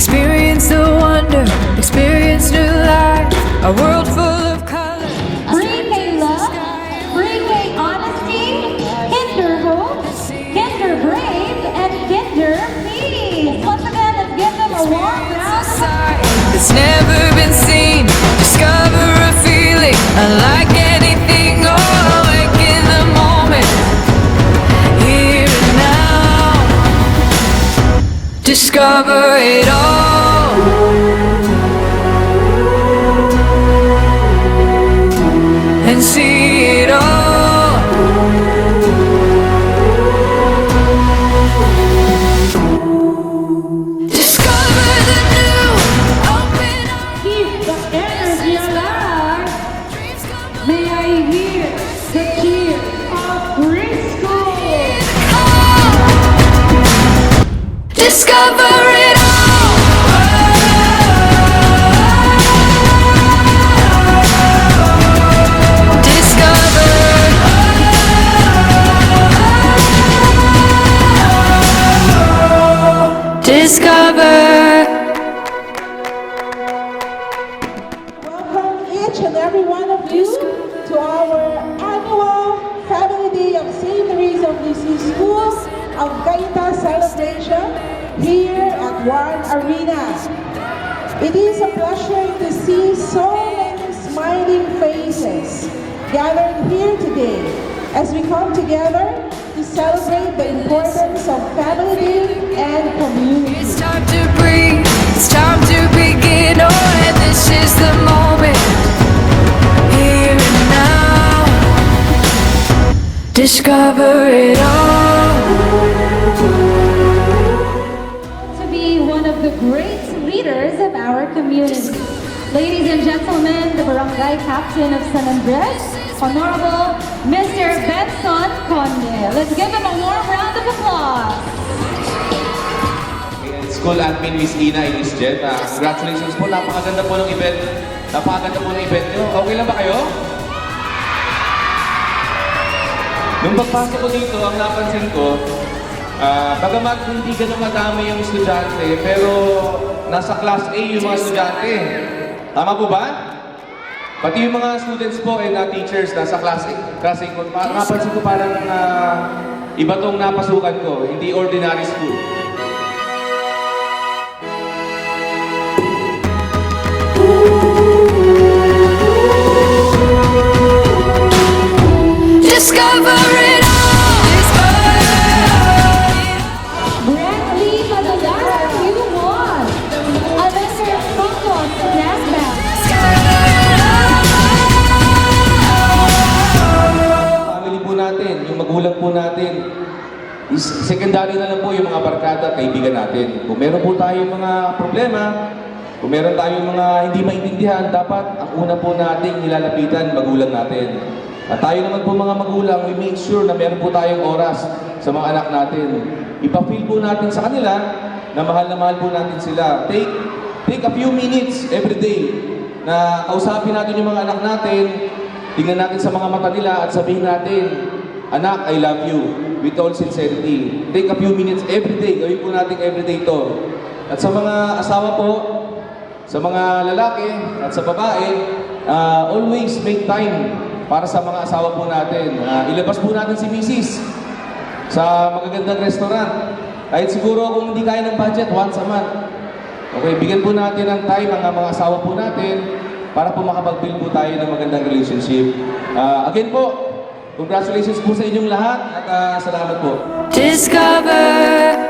Experience the wonder, experience new life, a world full of color. Pre-K love, pre-K honesty, kinder hope, kinder brave, and kinder peace. Once again, let's give them a warm round of applause. It's never been seen. Discover a feeling unlike anything. Oh, awake in the moment, here and now. Discover it all. And see it all. Discover the new. Open our Keep the energy alive. dreams, come May I hear the cheer of preschool. discover it all. Discover. Welcome each and every one of you to our annual Family Day of St. Teresa of Lisieux School of Gaita celebration here at One Arena. It is a pleasure to see so many smiling faces gathered here today as we come together to celebrate the importance of family day and community. It's time to breathe, it's time to begin. Oh, and this is the moment, here and now. Discover it all. To be one of the great leaders of our community. Ladies and gentlemen, the Barangay Captain of San Andres, Honorable Mr. Benson Conde. Let's give him a warm round of applause. School Admin Miss Ina and Miss Jen. Congratulations po, napakaganda po ng event. Napakaganda po ng event nyo. Okay lang ba kayo? Nung pagpasok ko dito, ang napansin ko, bagamat hindi ganun madami yung estudyante, pero nasa class A yung mga estudyante. Tama po ba? Pati yung mga students po and teachers nasa class A. Napansin ko parang iba tong napasukan ko, hindi ordinary school. Discover it all. Brantley Madalas, you won another Focus Brass Band. Family po natin, yung magulang po natin, secondary na lang po yung mga barkada, kaibigan natin. Kung meron po tayong mga problema, kung meron tayong mga hindi maintindihan, dapat ang una po nating nilalapitan, magulang natin. At tayo naman po mga magulang, we make sure na meron po tayong oras sa mga anak natin. Ipa-feel po natin sa kanila na mahal po natin sila. Take a few minutes every day na kausapin natin yung mga anak natin, tingnan natin sa mga mata nila at sabihin natin, "Anak, I love you," with all sincerity. Take a few minutes every day. Gawin po natin every day ito. At sa mga asawa po, sa mga lalaki at sa babae, always make time para sa mga asawa po natin. Ilabas po natin si Mrs. sa magagandang restaurant. Kahit siguro kung hindi kaya ng budget, once a month. Okay, bigyan po natin ng time ang mga asawa po natin para po makapag-build po tayo ng magandang relationship. Again po, congratulations po sa inyong lahat at salamat po. Discover.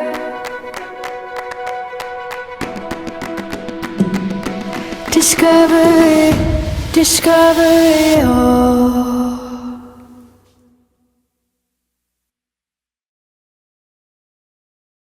Discover it, discover it all.